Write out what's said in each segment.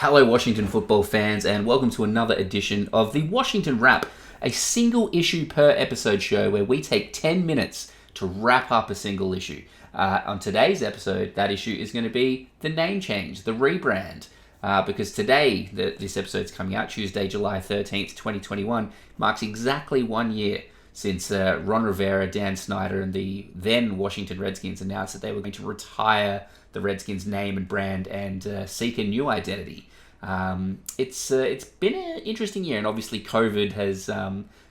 Hello, Washington football fans, and welcome to another edition of the Washington Wrap, a single issue per episode show where we take 10 minutes to wrap up a single issue. On today's episode, that issue is going to be the name change, the rebrand. Because today, this episode's coming out, Tuesday, July 13th, 2021, marks exactly 1 year since Ron Rivera, Dan Snyder, and the then Washington Redskins announced that they were going to retire the Redskins name and brand and seek a new identity. It's been an interesting year, and obviously COVID has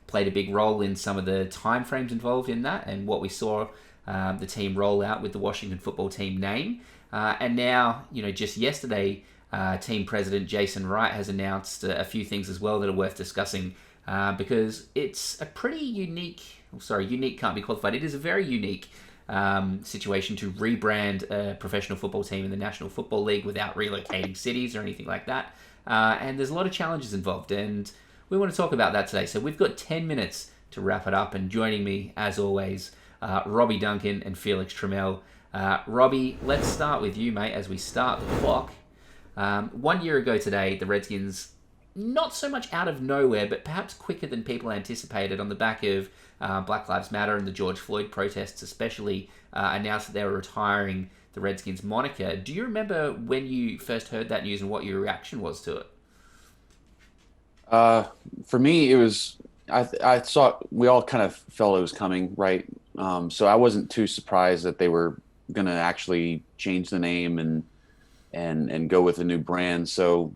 played a big role in some of the time frames involved in that, and what we saw the team roll out with the Washington football team name. And now, just yesterday, Team President Jason Wright has announced a few things as well that are worth discussing because it's a pretty unique can't be qualified. It is a very unique situation to rebrand a professional football team in the National Football League without relocating cities or anything like that. And there's a lot of challenges involved, and we want to talk about that today. So we've got 10 minutes to wrap it up, and joining me, as always, Robbie Duncan and Felix Trammell. Robbie, let's start with you, mate, as we start the clock. 1 year ago today, the Redskins, not so much out of nowhere, but perhaps quicker than people anticipated on the back of Black Lives Matter and the George Floyd protests especially, announced that they were retiring the Redskins moniker. Do you remember when you first heard that news and what your reaction was to it? For me, it was, I saw, we all kind of felt it was coming, right? So I wasn't too surprised that they were going to actually change the name and go with a new brand. So,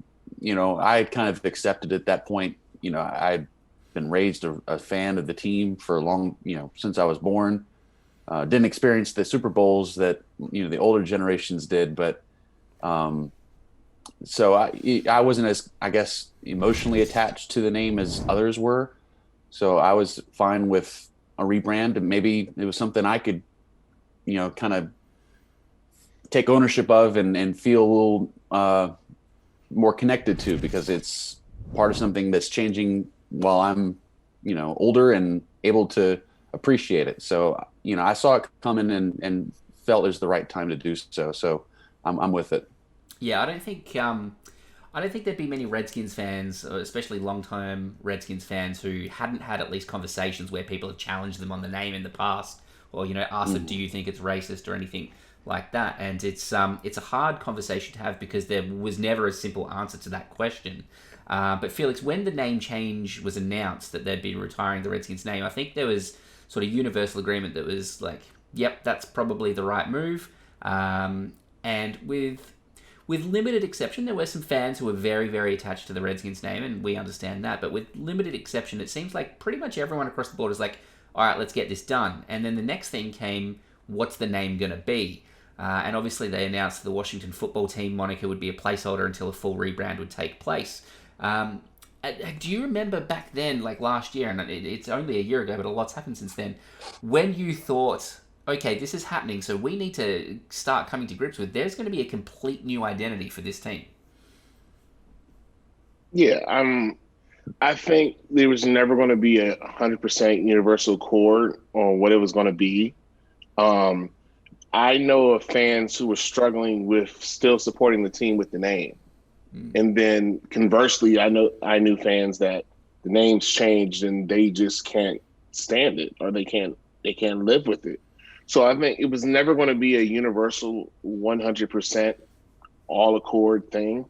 I had kind of accepted at that point. I'd been raised a fan of the team for a long, since I was born. Didn't experience the Super Bowls that, the older generations did, but so I wasn't as, I guess, emotionally attached to the name as others were. So I was fine with a rebrand, and maybe it was something I could, kind of take ownership of and feel a little more connected to, because it's part of something that's changing while I'm, older and able to appreciate it. So, I saw it coming and felt it was the right time to do so. So I'm with it. Yeah, I don't think there'd be many Redskins fans, especially long-term Redskins fans, who hadn't had at least conversations where people have challenged them on the name in the past, or asked them, "Do you think it's racist?" or anything like that. And it's a hard conversation to have because there was never a simple answer to that question. But Felix, when the name change was announced that they'd be retiring the Redskins name, I think there was sort of universal agreement that was like, "Yep, that's probably the right move." And with limited exception, there were some fans who were very, very attached to the Redskins name, and we understand that. But with limited exception, it seems like pretty much everyone across the board is like, "All right, let's get this done." And then the next thing came, what's the name going to be? And obviously they announced the Washington football team moniker would be a placeholder until a full rebrand would take place. Do you remember back then, like last year, and it's only a year ago, but a lot's happened since then, when you thought, okay, this is happening, so we need to start coming to grips with there's going to be a complete new identity for this team? Yeah, I think there was never going to be 100% universal accord on what it was going to be. I know of fans who were struggling with still supporting the team with the name. And then conversely, I knew fans that the name's changed and they just can't stand it, or they can't live with it. So I think it was never going to be a universal 100% all accord thing.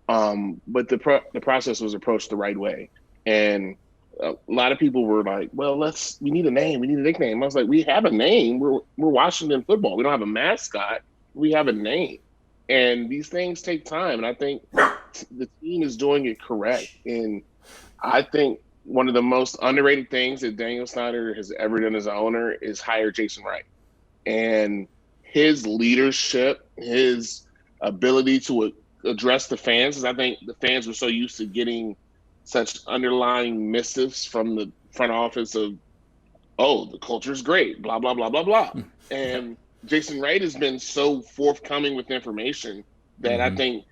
But the process was approached the right way. And a lot of people were like, well, we need a name. We need a nickname. I was like, we have a name. We're Washington football. We don't have a mascot. We have a name. And these things take time. And I think the team is doing it correct. And I think one of the most underrated things that Daniel Snyder has ever done as an owner is hire Jason Wright. And his leadership, his ability to address the fans, because I think the fans were so used to getting such underlying missives from the front office of, oh, the culture is great, blah, blah, blah, blah, blah. And Jason Wright has been so forthcoming with information that I think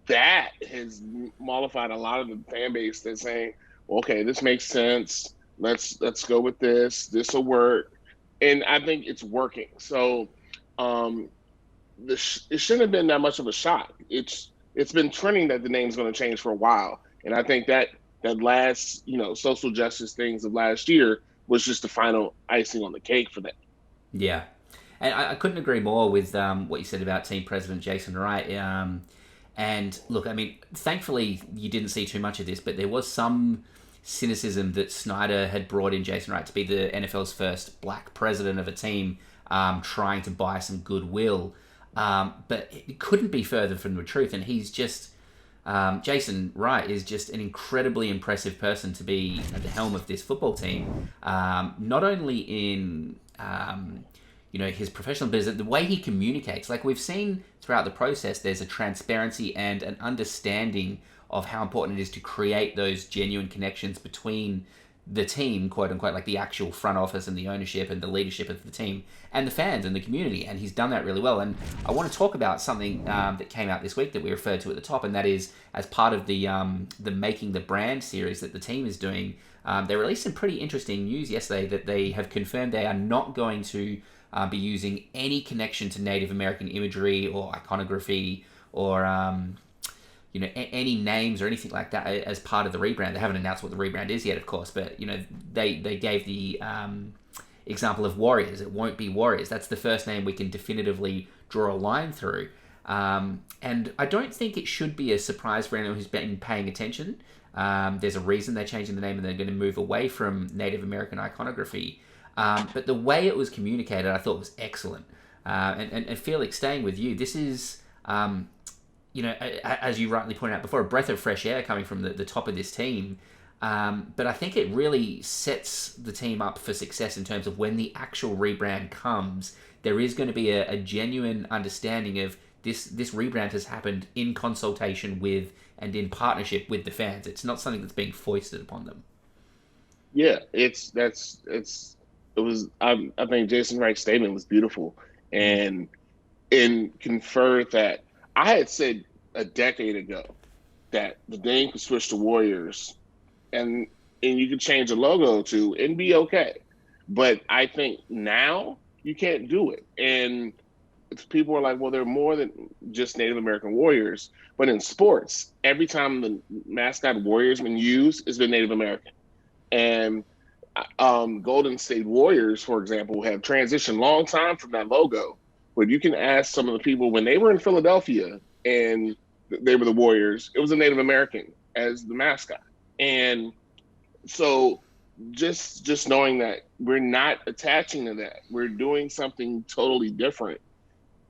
that has mollified a lot of the fan base that's saying, okay, this makes sense. Let's go with this. This will work. And I think it's working. So it shouldn't have been that much of a shock. It's it's been trending that the name's going to change for a while. And I think that last, social justice things of last year was just the final icing on the cake for that. Yeah. And I couldn't agree more with what you said about Team President Jason Wright. And look, I mean, thankfully you didn't see too much of this, but there was some cynicism that Snyder had brought in Jason Wright to be the NFL's first black president of a team, trying to buy some goodwill. But it couldn't be further from the truth. And he's just, Jason Wright is just an incredibly impressive person to be at the helm of this football team. Not only in, his professional business, the way he communicates. Like we've seen throughout the process, there's a transparency and an understanding of how important it is to create those genuine connections between the team, quote unquote, like the actual front office and the ownership and the leadership of the team and the fans and the community. And he's done that really well. And I want to talk about something that came out this week that we referred to at the top, and that is as part of the Making the Brand series that the team is doing. They released some pretty interesting news yesterday that they have confirmed they are not going to be using any connection to Native American imagery or iconography or any names or anything like that as part of the rebrand. They haven't announced what the rebrand is yet, of course, but they gave the example of Warriors. It won't be Warriors. That's the first name we can definitively draw a line through. And I don't think it should be a surprise for anyone who's been paying attention. There's a reason they're changing the name and they're going to move away from Native American iconography. But the way it was communicated, I thought was excellent. And Felix, staying with you, this is, as you rightly pointed out before, a breath of fresh air coming from the top of this team. But I think it really sets the team up for success in terms of when the actual rebrand comes, there is going to be a genuine understanding of this rebrand has happened in consultation with and in partnership with the fans. It's not something that's being foisted upon them. Yeah, I think Jason Wright's statement was beautiful and conferred that I had said a decade ago that the name could switch to Warriors and you could change the logo to and be okay. But I think now you can't do it. And people are like, well, they're more than just Native American Warriors. But in sports, every time the mascot Warriors been used, it's been Native American. And Golden State Warriors, for example, have transitioned long time from that logo. But you can ask some of the people when they were in Philadelphia and they were the Warriors, it was a Native American as the mascot. And so just knowing that we're not attaching to that, we're doing something totally different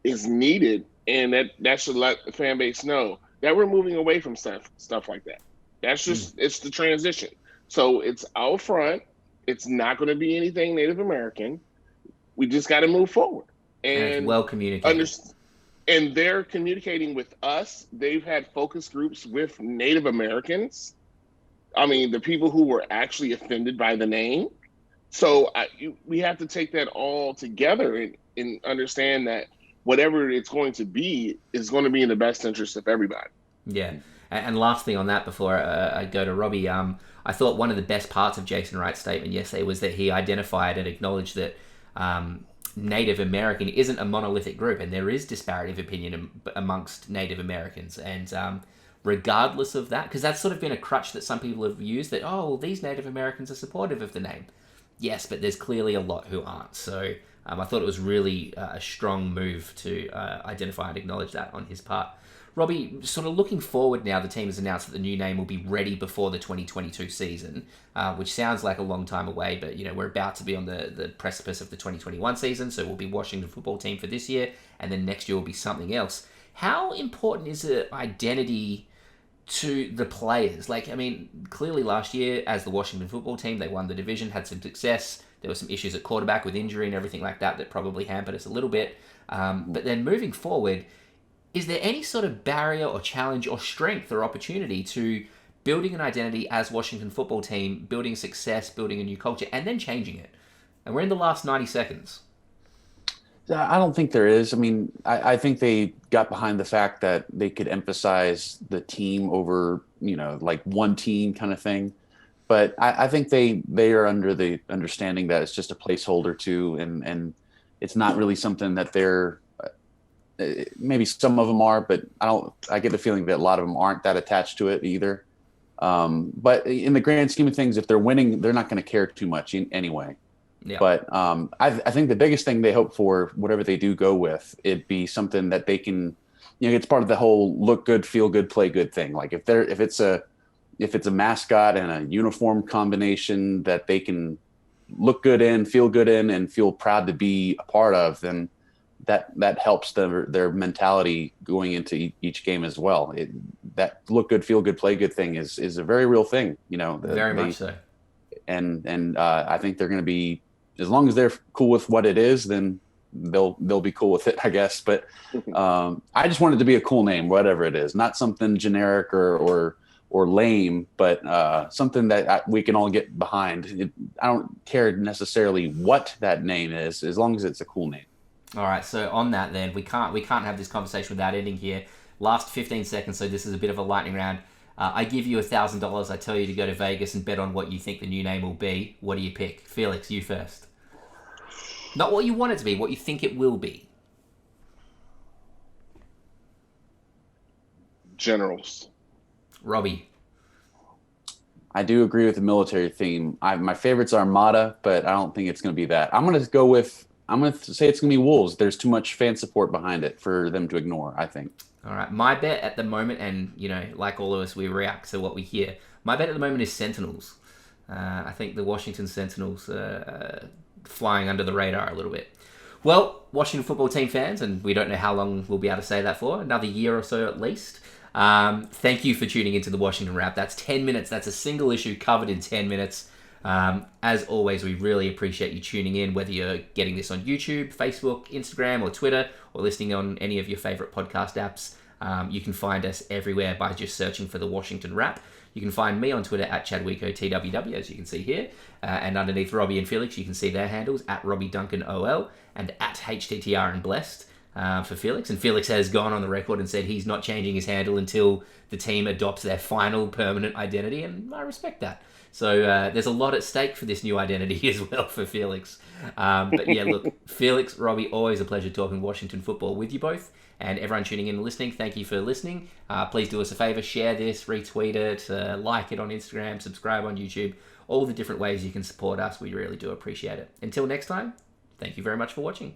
is needed. And that should let the fan base know that we're moving away from stuff like that. That's just, it's the transition. So it's out front. It's not going to be anything Native American. We just got to move forward. And well communicated. And they're communicating with us. They've had focus groups with Native Americans. I mean, the people who were actually offended by the name. So we have to take that all together and understand that whatever it's going to be is going to be in the best interest of everybody. Yeah. And lastly on that, before I go to Robbie, I thought one of the best parts of Jason Wright's statement yesterday was that he identified and acknowledged that Native American isn't a monolithic group, and there is disparity of opinion amongst Native Americans. And regardless of that, because that's sort of been a crutch that some people have used, that, oh, well, these Native Americans are supportive of the name. Yes, but there's clearly a lot who aren't. So I thought it was really a strong move to identify and acknowledge that on his part. Robbie, sort of looking forward now, the team has announced that the new name will be ready before the 2022 season, which sounds like a long time away, but we're about to be on the precipice of the 2021 season, so we'll be Washington football team for this year, and then next year will be something else. How important is the identity to the players? Like, I mean, clearly last year, as the Washington football team, they won the division, had some success. There were some issues at quarterback with injury and everything like that probably hampered us a little bit. But then moving forward, is there any sort of barrier or challenge or strength or opportunity to building an identity as Washington football team, building success, building a new culture, and then changing it? And we're in the last 90 seconds. I don't think there is. I mean, I think they got behind the fact that they could emphasize the team over, like one team kind of thing. But I think they are under the understanding that it's just a placeholder too, and it's not really something that they're maybe some of them are, but I get the feeling that a lot of them aren't that attached to it either. But in the grand scheme of things, if they're winning, they're not going to care too much anyway. Yeah. But I think the biggest thing they hope for, whatever they do go with, it'd be something that they can, it's part of the whole look good, feel good, play good thing. Like if it's a mascot and a uniform combination that they can look good in, feel good in, and feel proud to be a part of, then that helps their mentality going into each game as well. That look good, feel good, play good thing is a very real thing, Very much so. And I think they're going to be, as long as they're cool with what it is, then they'll be cool with it, I guess. But I just want it to be a cool name, whatever it is, not something generic or lame, but something that we can all get behind. I don't care necessarily what that name is, as long as it's a cool name. All right, so on that then, we can't have this conversation without ending here. Last 15 seconds, so this is a bit of a lightning round. I give you $1,000. I tell you to go to Vegas and bet on what you think the new name will be. What do you pick? Felix, you first. Not what you want it to be, what you think it will be. Generals. Robbie. I do agree with the military theme. My favorite's Armada, but I don't think it's going to be that. I'm going to say it's going to be Wolves. There's too much fan support behind it for them to ignore, I think. All right. My bet at the moment, and, like all of us, we react to what we hear. My bet at the moment is Sentinels. I think the Washington Sentinels are flying under the radar a little bit. Well, Washington football team fans, and we don't know how long we'll be able to say that for, another year or so at least. Thank you for tuning into the Washington Wrap. That's 10 minutes. That's a single issue covered in 10 minutes. As always, we really appreciate you tuning in, whether you're getting this on YouTube, Facebook, Instagram, or Twitter, or listening on any of your favorite podcast apps. You can find us everywhere by just searching for the Washington Wrap. You can find me on Twitter at ChadwicoTWW, as you can see here. And underneath Robbie and Felix, you can see their handles at RobbieDuncanOL and at HTTR and Blessed for Felix. And Felix has gone on the record and said he's not changing his handle until the team adopts their final permanent identity, and I respect that. So there's a lot at stake for this new identity as well for Felix. But yeah, look, Felix, Robbie, always a pleasure talking Washington football with you both. And everyone tuning in and listening, thank you for listening. Please do us a favor, share this, retweet it, like it on Instagram, subscribe on YouTube, all the different ways you can support us. We really do appreciate it. Until next time, thank you very much for watching.